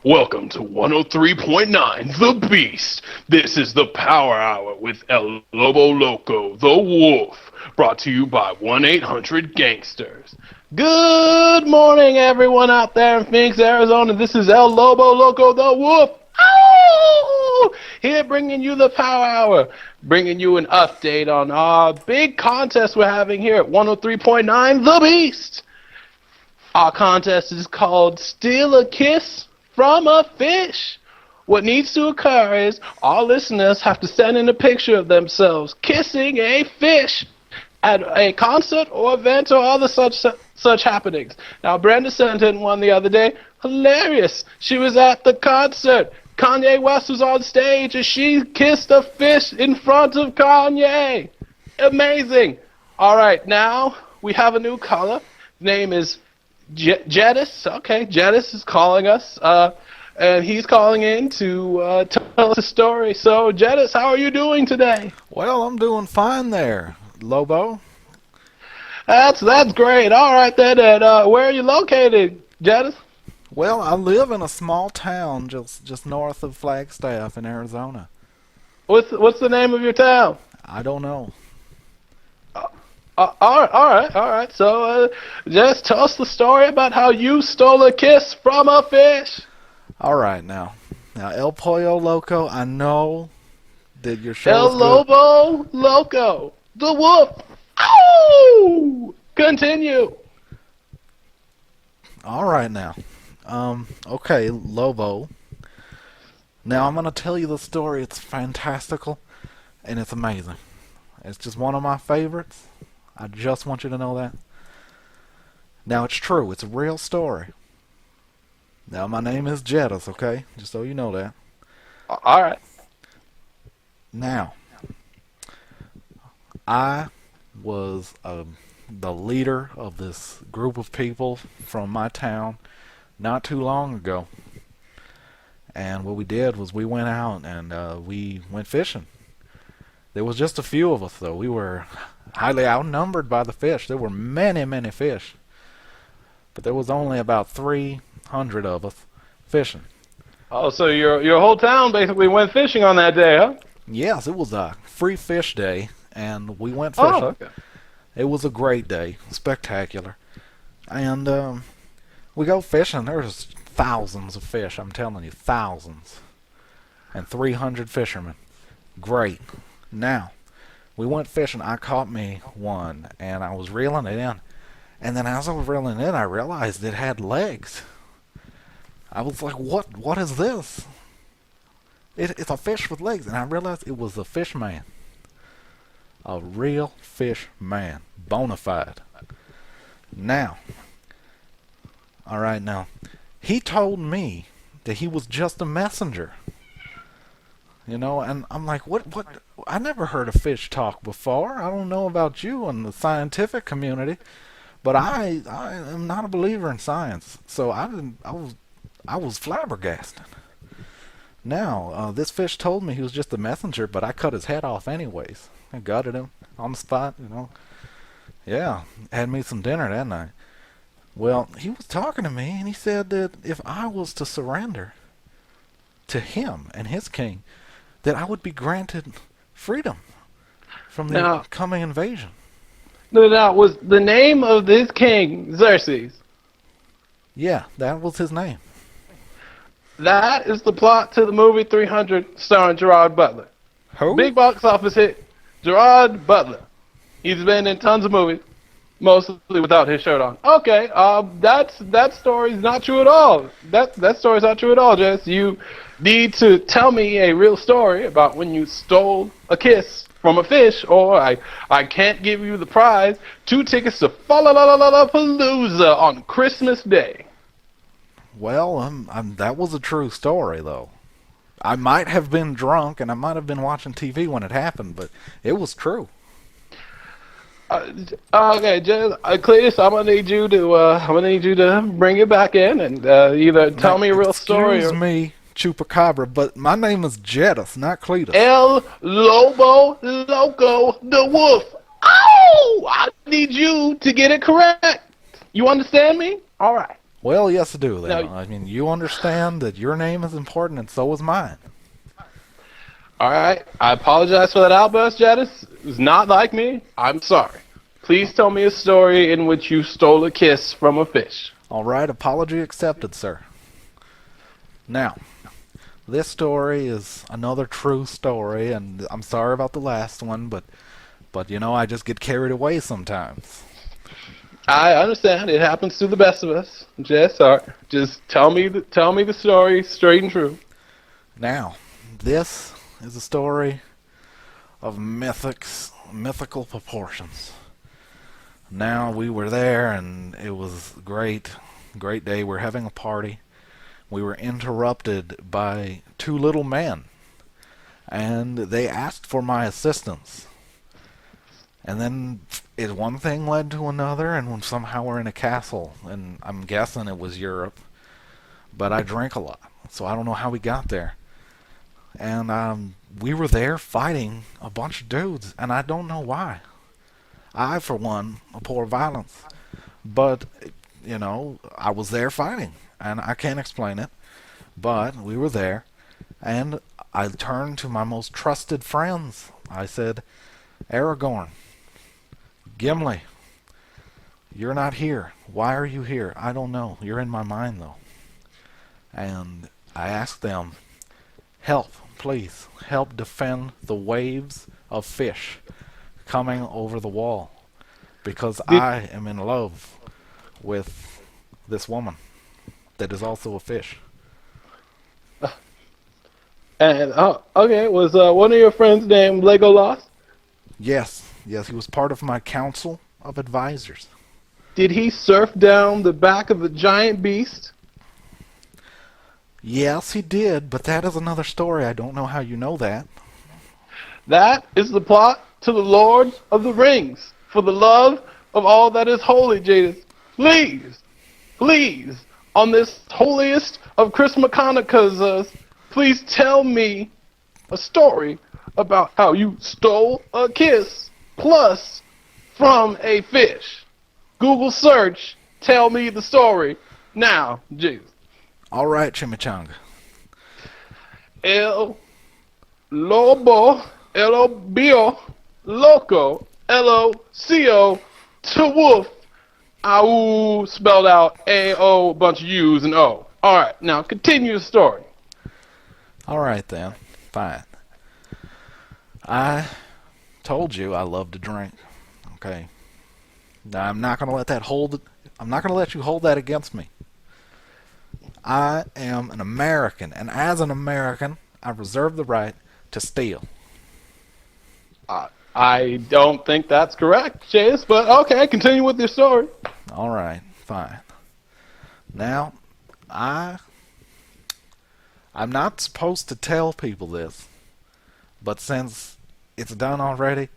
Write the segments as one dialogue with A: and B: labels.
A: Welcome to 103.9 The Beast. This is the Power Hour with El Lobo Loco, the Wolf, brought to you by 1-800-Gangsters. Good morning, everyone out there in Phoenix, Arizona. This is El Lobo Loco, the Wolf. Ow! Here bringing you the Power Hour, bringing you an update on our big contest we're having here at 103.9 The Beast. Our contest is called Steal a Kiss from a Fish. What needs to occur is our listeners have to send in a picture of themselves kissing a fish at a concert or event or other such happenings. Now, Brenda sent in one the other day. Hilarious. She was at the concert. Kanye West was on stage and she kissed a fish in front of Kanye. Amazing. All right, now we have a new caller. Name is Jedus. Okay, Jedus is calling us, and he's calling in to tell us a story. So, Jedus, how are you doing today?
B: Well, I'm doing fine there, Lobo.
A: That's great. All right, then, and where are you located, Jedus?
B: Well, I live in a small town just north of Flagstaff in Arizona.
A: What's the name of your town?
B: I don't know.
A: All right. So, just tell us the story about how you stole a kiss from a fish.
B: All right, now El Pollo Loco, I know that your show
A: El
B: is good.
A: Lobo Loco, the Wolf. Ow! Continue.
B: All right, now. Okay, Lobo. Now I'm gonna tell you the story. It's fantastical, and it's amazing. It's just one of my favorites. I just want you to know that. Now, it's true. It's a real story. Now, my name is Jedus, okay? Just so you know that.
A: All right.
B: Now, I was the leader of this group of people from my town not too long ago. And what we did was we went out and we went fishing. There was just a few of us, though. We were highly outnumbered by the fish. There were many, many fish. But there was only about 300 of us fishing.
A: Oh, so your whole town basically went fishing on that day, huh?
B: Yes, it was a free fish day, and we went fishing.
A: Oh, okay.
B: It was a great day, spectacular. And we go fishing. There's thousands of fish, I'm telling you, thousands. And 300 fishermen. Great. Now, we went fishing. I caught me one, and I was reeling it in. And then as I was reeling it in, I realized it had legs. I was like, what is this? It's a fish with legs. And I realized it was a fish man. A real fish man. Bona fide. Now, all right, now, he told me that he was just a messenger. You know, and I'm like, what? I never heard a fish talk before. I don't know about you in the scientific community, but I am not a believer in science. So I was flabbergasted. Now, this fish told me he was just a messenger, but I cut his head off anyways. I gutted him on the spot, you know. Yeah, had me some dinner that night. Well, he was talking to me, and he said that if I was to surrender to him and his king, that I would be granted freedom from the coming invasion.
A: Now, was the name of this king Xerxes?
B: Yeah, that was his name.
A: That is the plot to the movie 300 starring Gerard Butler.
B: Who?
A: Big box office hit. Gerard Butler. He's been in tons of movies, mostly without his shirt on. Okay, that story's not true at all. That story's not true at all, Jess. You need to tell me a real story about when you stole a kiss from a fish, or I can't give you the prize, 2 tickets to Palooza on Christmas Day.
B: Well, that was a true story, though. I might have been drunk, and I might have been watching TV when it happened, but it was true.
A: Okay, Cletus, I'm gonna need you to bring it back in and either tell me a real story.
B: Excuse me, Chupacabra, but my name is Jedus, not Cletus.
A: El Lobo Loco, the Wolf. Oh, I need you to get it correct. You understand me? All right.
B: Well, yes, I do then.
A: Now,
B: I mean, you understand that your name is important, and so is mine.
A: all right, I apologize for that outburst, Jedus. It was not like me. I'm sorry. Please tell me a story in which you stole a kiss from a fish.
B: All right, apology accepted, sir. Now, this story is another true story, and I'm sorry about the last one, but you know, I just get carried away sometimes.
A: I understand. It happens to the best of us. Just tell me the story straight and true.
B: Now, this is a story of mythical proportions. Now, we were there, and it was great day. We're having a party. We were interrupted by two little men, and they asked for my assistance. And then one thing led to another, and somehow we're in a castle, and I'm guessing it was Europe, but I drink a lot, so I don't know how we got there. And we were there fighting a bunch of dudes, and I don't know why. I, for one, abhor violence, but, you know, I was there fighting, and I can't explain it, but we were there, and I turned to my most trusted friends. I said, Aragorn, Gimli, you're not here. Why are you here? I don't know. You're in my mind, though. And I asked them, help, please. Help defend the waves of fish coming over the wall. Because I am in love with this woman that is also a fish.
A: And okay, was one of your friends named Legolas?
B: Yes, he was part of my council of advisors.
A: Did he surf down the back of the giant beast?
B: Yes, he did, but that is another story. I don't know how you know that.
A: That is the plot to the Lord of the Rings. For the love of all that is holy, Jedus, please, on this holiest of Christmas, please tell me a story about how you stole a kiss plus from a fish. Google search, tell me the story now, Jedus.
B: All right, Chimichanga.
A: El Lobo, L-O-B-O, Loco, L-O-C-O, to wolf, Au, spelled out A-O, bunch of U's and O. All right, now continue the story.
B: All right, then. Fine. I told you I love to drink. Okay. Now, I'm not going to let you hold that against me. I am an American, and as an American, I reserve the right to steal.
A: I don't think that's correct, Chase, but okay, continue with your story.
B: All right, fine. Now, I'm not supposed to tell people this, but since it's done already,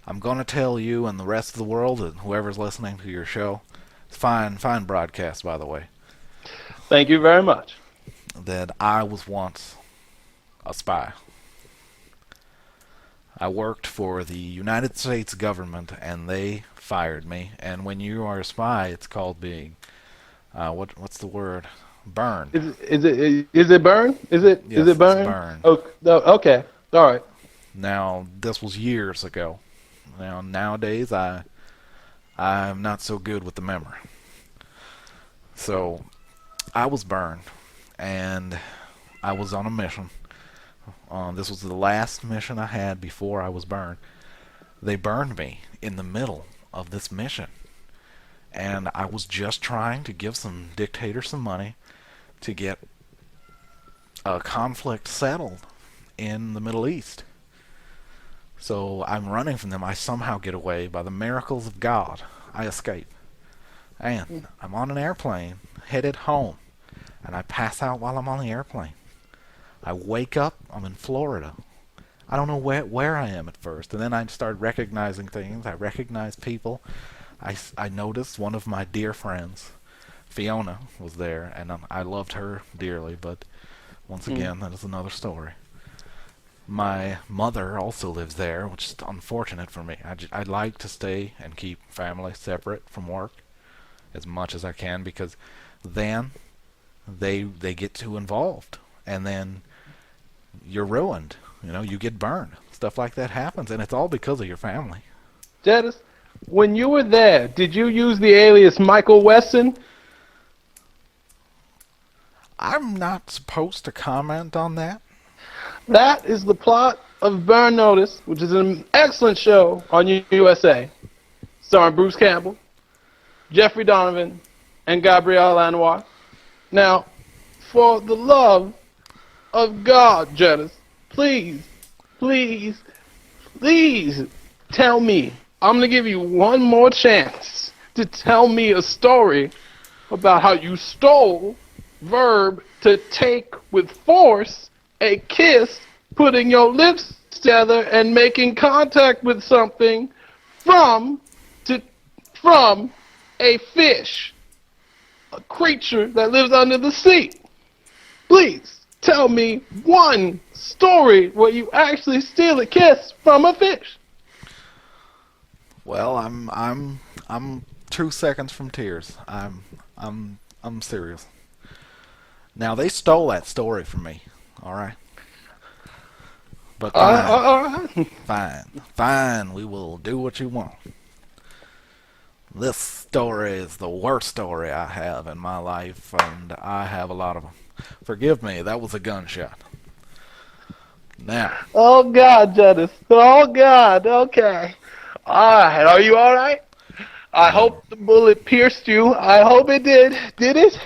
B: I'm going to tell you and the rest of the world and whoever's listening to your show. It's fine broadcast, by the way.
A: Thank you very much.
B: That I was once a spy. I worked for the United States government, and they fired me. And when you are a spy, it's called being, what's the word? Burned.
A: Is it burn? Is it
B: Yes,
A: is it burn?
B: it's burned.
A: Okay. All right.
B: Now, this was years ago. Now, nowadays, I'm not so good with the memory. So, I was burned, and I was on a mission. This was the last mission I had before I was burned. They burned me in the middle of this mission, and I was just trying to give some dictator some money to get a conflict settled in the Middle East. So I'm running from them. I somehow get away. By the miracles of God, I escape. And I'm on an airplane headed home, and I pass out while I'm on the airplane. I wake up, I'm in Florida. I don't know where I am at first, and then I start recognizing things. I recognize people. I noticed one of my dear friends, Fiona, was there, and I loved her dearly, but once again, that is another story. My mother also lives there, which is unfortunate for me. I'd like to stay and keep family separate from work as much as I can, because then they get too involved, and then you're ruined. You get burned. Stuff like that happens, and it's all because of your family.
A: Jedus, when you were there, did you use the alias Michael Wesson?
B: I'm not supposed to comment on that.
A: That is the plot of Burn Notice, which is an excellent show on USA, starring Bruce Campbell, Jeffrey Donovan, and Gabrielle Lanois. Now, for the love of God, Jedus, please, please, please tell me. I'm going to give you one more chance to tell me a story about how you stole verb to take with force a kiss, putting your lips together and making contact with something from a fish, a creature that lives under the sea. Please tell me one story where you actually steal a kiss from a fish.
B: Well, I'm 2 seconds from tears. I'm serious. Now, they stole that story from me, all right? But fine, we will do what you want. This story is the worst story I have in my life, and I have a lot of them. Forgive me, that was a gunshot. Now.
A: Oh, God, Jedus. Oh, God, okay. Alright, are you alright? I hope the bullet pierced you. I hope it did. Did it?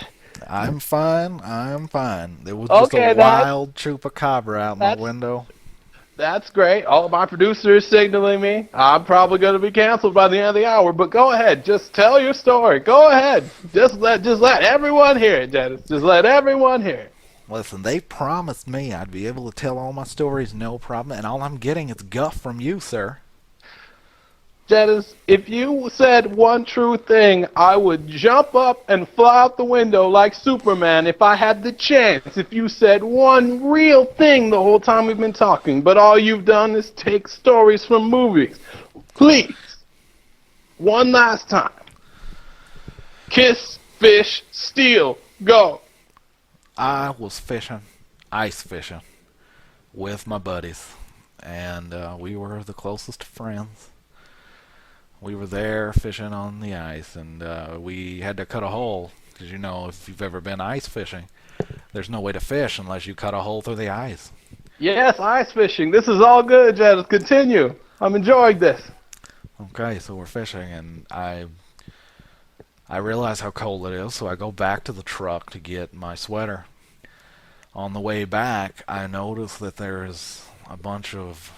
B: I'm fine. There was just a wild chupacabra out my window.
A: That's great. All of my producers signaling me. I'm probably going to be canceled by the end of the hour, but go ahead. Just tell your story. Go ahead. Just let everyone hear it, Jedus. Just let everyone hear it.
B: Listen, they promised me I'd be able to tell all my stories, no problem, and all I'm getting is guff from you, sir.
A: Jedus, if you said one true thing, I would jump up and fly out the window like Superman if I had the chance. If you said one real thing the whole time we've been talking, but all you've done is take stories from movies. Please, one last time. Kiss, fish, steal, go.
B: I was fishing, ice fishing, with my buddies, and we were the closest friends. We were there fishing on the ice, and we had to cut a hole, because if you've ever been ice fishing, there's no way to fish unless you cut a hole through the ice.
A: Yes, ice fishing. This is all good, Jedus. Continue. I'm enjoying this.
B: Okay, so we're fishing, and I realize how cold it is, so I go back to the truck to get my sweater. On the way back, I notice that there's a bunch of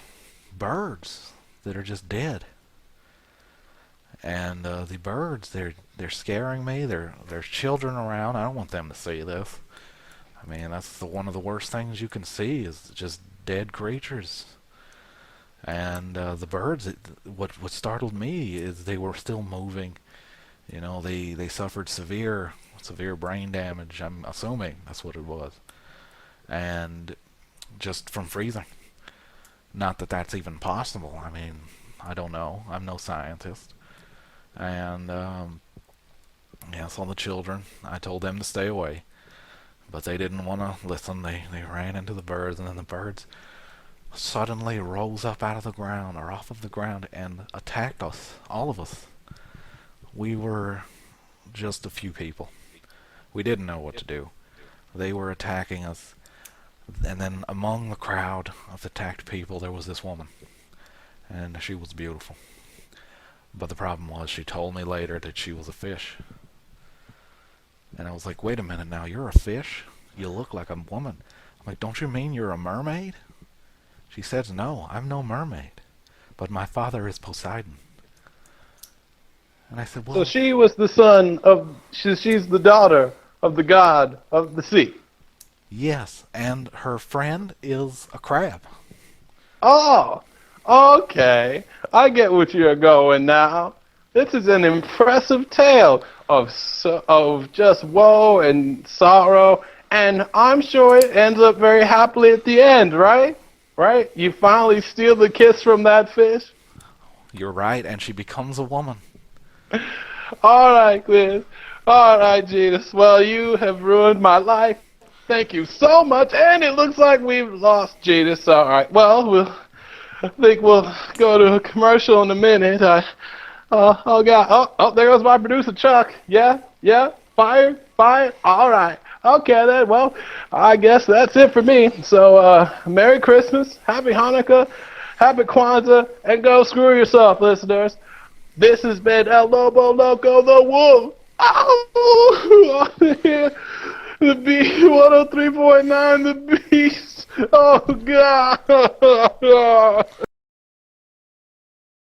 B: birds that are just dead. And the birds, they're scaring me. There's children around. I don't want them to see this. I mean, that's one of the worst things you can see is just dead creatures. And the birds, what startled me is they were still moving. They suffered severe brain damage. I'm assuming that's what it was, and just from freezing. Not that that's even possible. I mean, I don't know. I'm no scientist. And yes, all the children, I told them to stay away, but they didn't want to listen. They ran into the birds, and then the birds suddenly rose up out of the ground or off of the ground and attacked us, all of us. We were just a few people. We didn't know what to do. They were attacking us, and then among the crowd of attacked people there was this woman, and she was beautiful. But the problem was she told me later that she was a fish. And I was like, wait a minute now, you're a fish? You look like a woman. I'm like, don't you mean you're a mermaid? She says, no, I'm no mermaid. But my father is Poseidon. And I said, well...
A: So she was the she's the daughter of the god of the sea.
B: Yes, and her friend is a crab.
A: Oh! Okay, I get what you're going now. This is an impressive tale of just woe and sorrow, and I'm sure it ends up very happily at the end, right? Right? You finally steal the kiss from that fish?
B: You're right, and she becomes a woman.
A: All right, Chris. All right, Jedus. Well, you have ruined my life. Thank you so much. And it looks like we've lost Jedus. All right. Well, I think we'll go to a commercial in a minute. Oh God. Oh, there goes my producer Chuck. Yeah. Fired. All right. Okay then. Well, I guess that's it for me. So, Merry Christmas, Happy Hanukkah, Happy Kwanzaa, and go screw yourself, listeners. This has been El Lobo Loco the Wolf. Oh, the B 103.9, the Beast. Oh God.